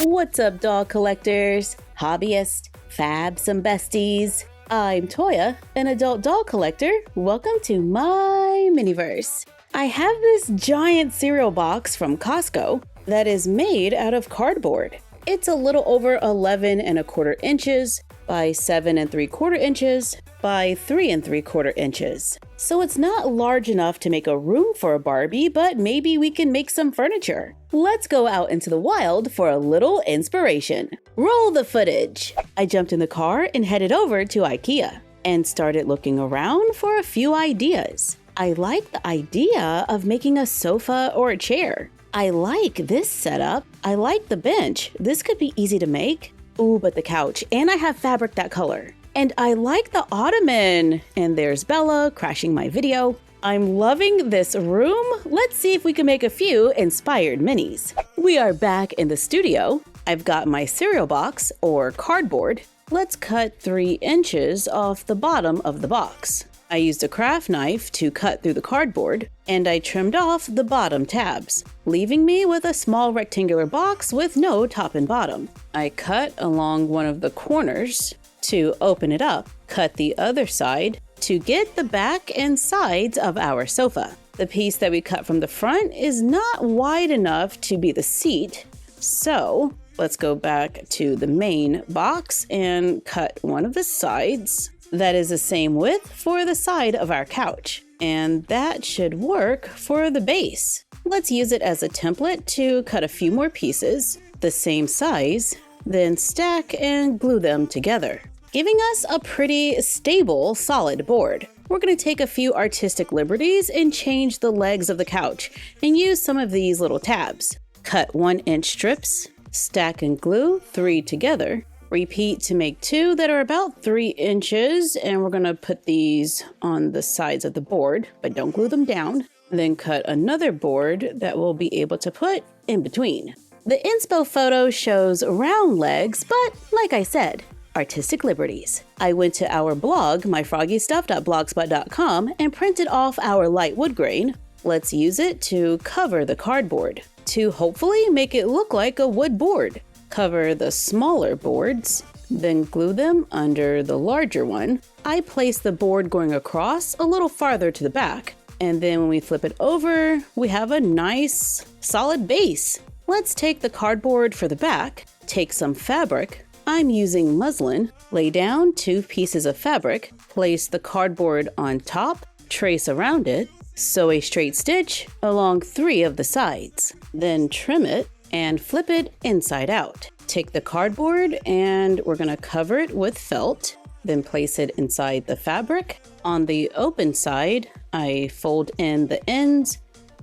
What's up, doll collectors, hobbyists, fabs, and besties? I'm Toya, an adult doll collector. Welcome to my miniverse. I have this giant cereal box from Costco that is made out of cardboard. It's a little over 11¼ inches by 7¾ inches by 3¾ inches. So it's not large enough to make a room for a Barbie, but maybe we can make some furniture. Let's go out into the wild for a little inspiration. Roll the footage. I jumped in the car and headed over to IKEA and started looking around for a few ideas. I like the idea of making a sofa or a chair. I like this setup. I like the bench. This could be easy to make. Ooh, but the couch, and I have fabric that color. And I like the ottoman. And there's Bella crashing my video. I'm loving this room. Let's see if we can make a few inspired minis. We are back in the studio. I've got my cereal box or cardboard. Let's cut 3 inches off the bottom of the box. I used a craft knife to cut through the cardboard, and I trimmed off the bottom tabs, leaving me with a small rectangular box with no top and bottom. I cut along one of the corners to open it up, cut the other side to get the back and sides of our sofa. The piece that we cut from the front is not wide enough to be the seat, so let's go back to the main box and cut one of the sides. That is the same width for the side of our couch, and that should work for the base. Let's use it as a template to cut a few more pieces, the same size, then stack and glue them together, giving us a pretty stable, solid board. We're going to take a few artistic liberties and change the legs of the couch and use some of these little tabs. Cut 1-inch strips, stack and glue 3 together. Repeat to make 2 that are about 3 inches, and we're going to put these on the sides of the board, but don't glue them down. Then cut another board that we'll be able to put in between. The inspo photo shows round legs, but like I said, artistic liberties. I went to our blog, MyFroggyStuff.blogspot.com, and printed off our light wood grain. Let's use it to cover the cardboard to hopefully make it look like a wood board. Cover the smaller boards, then glue them under the larger one. I place the board going across a little farther to the back, and then when we flip it over, we have a nice solid base. Let's take the cardboard for the back, take some fabric. I'm using muslin, lay down 2 pieces of fabric, place the cardboard on top, trace around it, sew a straight stitch along 3 of the sides, then trim it and flip it inside out. Take the cardboard and we're going to cover it with felt, then place it inside the fabric. On the open side, I fold in the ends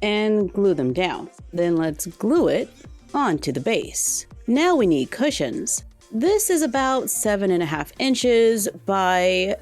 and glue them down. Then let's glue it onto the base. Now we need cushions. This is about 7½ inches by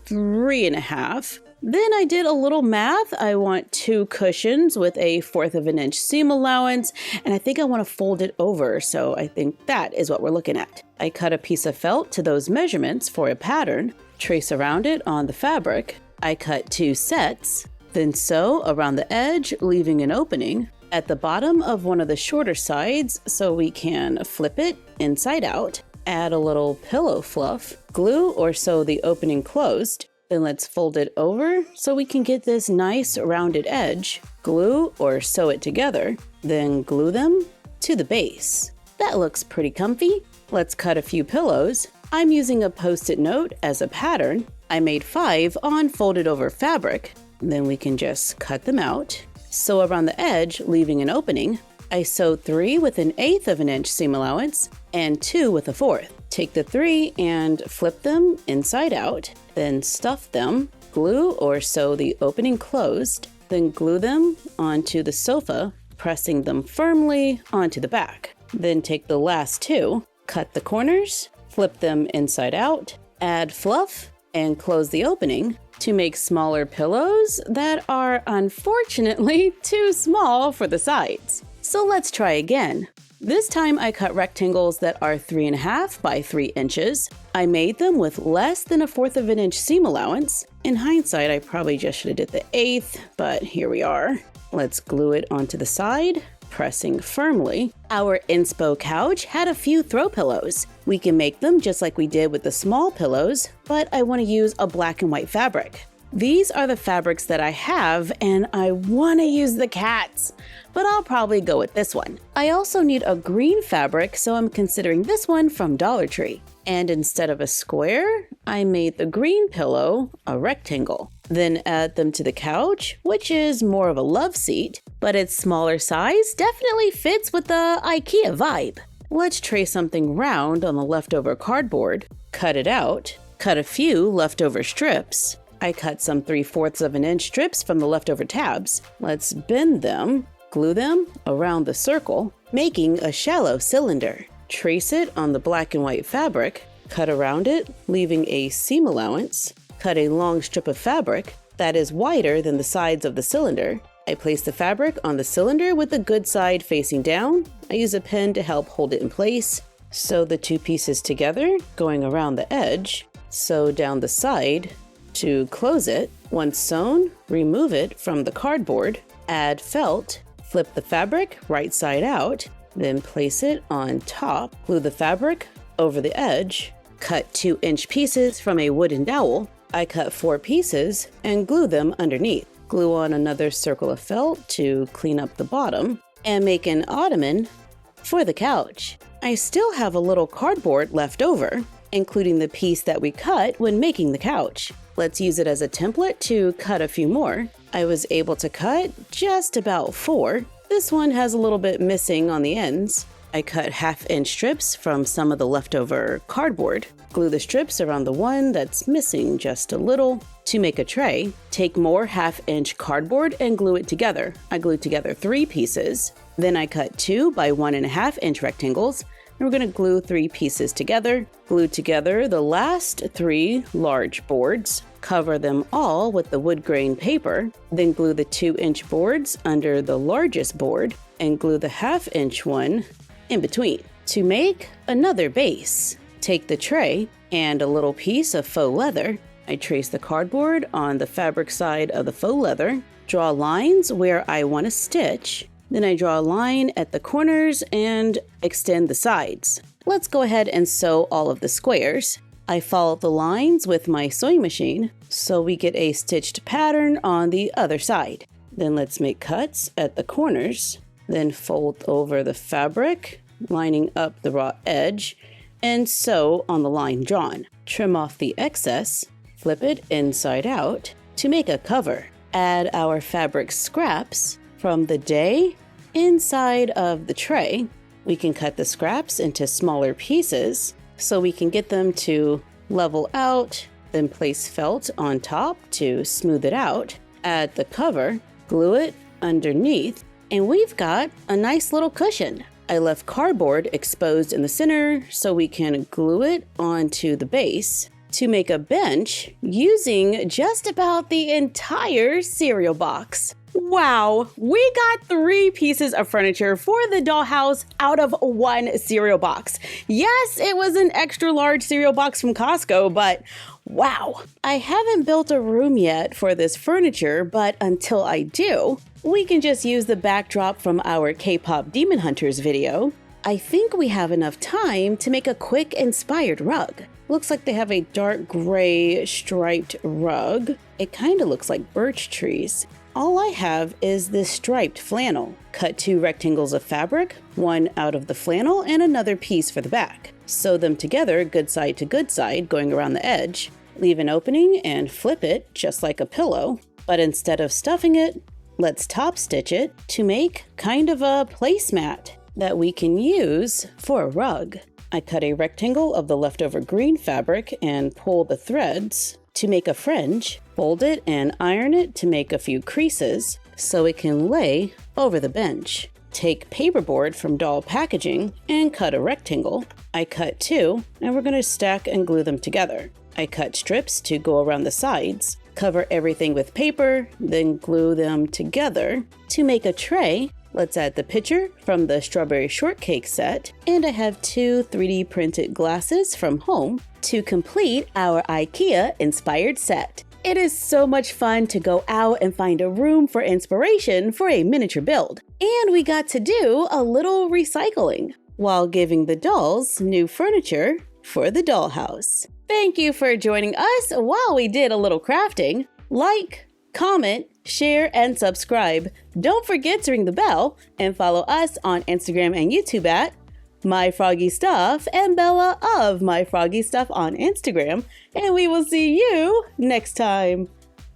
3½. Then I did a little math. I want 2 cushions with a 1/4 inch seam allowance, and I think I want to fold it over, so I think that is what we're looking at. I cut a piece of felt to those measurements for a pattern, trace around it on the fabric. I cut 2 sets, then sew around the edge, leaving an opening at the bottom of one of the shorter sides so we can flip it inside out. Add a little pillow fluff, glue or sew the opening closed. Then let's fold it over so we can get this nice rounded edge. Glue or sew it together, then glue them to the base. That looks pretty comfy. Let's cut a few pillows. I'm using a post-it note as a pattern. I made 5 on folded over fabric. Then we can just cut them out. Sew around the edge, leaving an opening. I sew 3 with an 1/8 inch seam allowance and 2 with a 1/4. Take the 3 and flip them inside out, then stuff them, glue or sew the opening closed, then glue them onto the sofa, pressing them firmly onto the back. Then take the last 2, cut the corners, flip them inside out, add fluff, and close the opening to make smaller pillows that are unfortunately too small for the sides. So let's try again. This time I cut rectangles that are 3½ by 3 inches. I made them with less than a 1/4 inch seam allowance. In hindsight, I probably just should have did the 1/8, but here we are. Let's glue it onto the side, pressing firmly. Our inspo couch had a few throw pillows. We can make them just like we did with the small pillows, but I want to use a black and white fabric. These are the fabrics that I have, and I want to use the cats, but I'll probably go with this one. I also need a green fabric, so I'm considering this one from Dollar Tree. And instead of a square, I made the green pillow a rectangle. Then add them to the couch, which is more of a love seat, but its smaller size definitely fits with the IKEA vibe. Let's trace something round on the leftover cardboard, cut it out, cut a few leftover strips. I cut some 3/4 of an inch strips from the leftover tabs. Let's bend them, glue them around the circle, making a shallow cylinder. Trace it on the black and white fabric, cut around it, leaving a seam allowance. Cut a long strip of fabric that is wider than the sides of the cylinder. I place the fabric on the cylinder with the good side facing down. I use a pen to help hold it in place. Sew the two pieces together, going around the edge. Sew down the side to close it. Once sewn, remove it from the cardboard. Add felt. Flip the fabric right side out. Then place it on top. Glue the fabric over the edge. Cut 2-inch pieces from a wooden dowel. I cut 4 pieces and glue them underneath. Glue on another circle of felt to clean up the bottom and make an ottoman for the couch. I still have a little cardboard left over, including the piece that we cut when making the couch. Let's use it as a template to cut a few more. I was able to cut just about 4. This one has a little bit missing on the ends. I cut 1/2-inch strips from some of the leftover cardboard. Glue the strips around the one that's missing just a little. To make a tray, take more 1/2-inch cardboard and glue it together. I glued together 3 pieces. Then I cut 2 by 1.5-inch rectangles. And we're going to glue 3 pieces together. Glue together the last 3 large boards. Cover them all with the wood grain paper. Then glue the 2-inch boards under the largest board and glue the 1/2-inch one in between. To make another base, take the tray and a little piece of faux leather. I trace the cardboard on the fabric side of the faux leather. Draw lines where I want to stitch. Then I draw a line at the corners and extend the sides. Let's go ahead and sew all of the squares. I follow the lines with my sewing machine so we get a stitched pattern on the other side. Then let's make cuts at the corners. Then fold over the fabric, lining up the raw edge, and sew on the line drawn. Trim off the excess, flip it inside out to make a cover. Add our fabric scraps from the day inside of the tray. We can cut the scraps into smaller pieces so we can get them to level out, then place felt on top to smooth it out. Add the cover, glue it underneath, and we've got a nice little cushion. I left cardboard exposed in the center so we can glue it onto the base to make a bench using just about the entire cereal box. Wow, we got 3 pieces of furniture for the dollhouse out of 1 cereal box. Yes, it was an extra large cereal box from Costco, but wow. I haven't built a room yet for this furniture, but until I do, we can just use the backdrop from our K-pop Demon Hunters video. I think we have enough time to make a quick inspired rug. Looks like they have a dark gray striped rug. It kind of looks like birch trees. All I have is this striped flannel. Cut 2 rectangles of fabric, one out of the flannel and another piece for the back. Sew them together good side to good side, going around the edge. Leave an opening and flip it just like a pillow. But instead of stuffing it, let's top stitch it to make kind of a placemat that we can use for a rug. I cut a rectangle of the leftover green fabric and pull the threads to make a fringe. Fold it and iron it to make a few creases so it can lay over the bench. Take paperboard from doll packaging and cut a rectangle. I cut 2 and we're going to stack and glue them together. I cut strips to go around the sides. Cover everything with paper, then glue them together to make a tray. Let's add the picture from the strawberry shortcake set, and I have 2 3D printed glasses from home to complete our IKEA inspired set. It is so much fun to go out and find a room for inspiration for a miniature build. And we got to do a little recycling while giving the dolls new furniture for the dollhouse. Thank you for joining us while we did a little crafting. Like, comment, share, and subscribe. Don't forget to ring the bell and follow us on Instagram and YouTube at MyFroggyStuff and Bella of MyFroggyStuff on Instagram. And we will see you next time.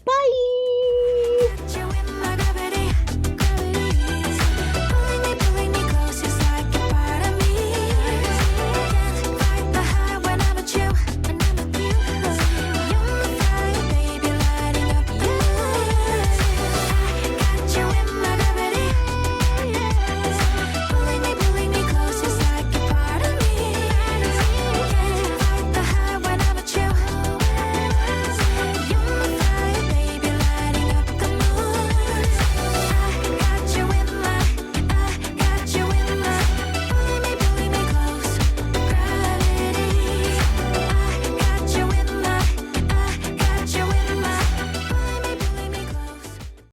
Bye!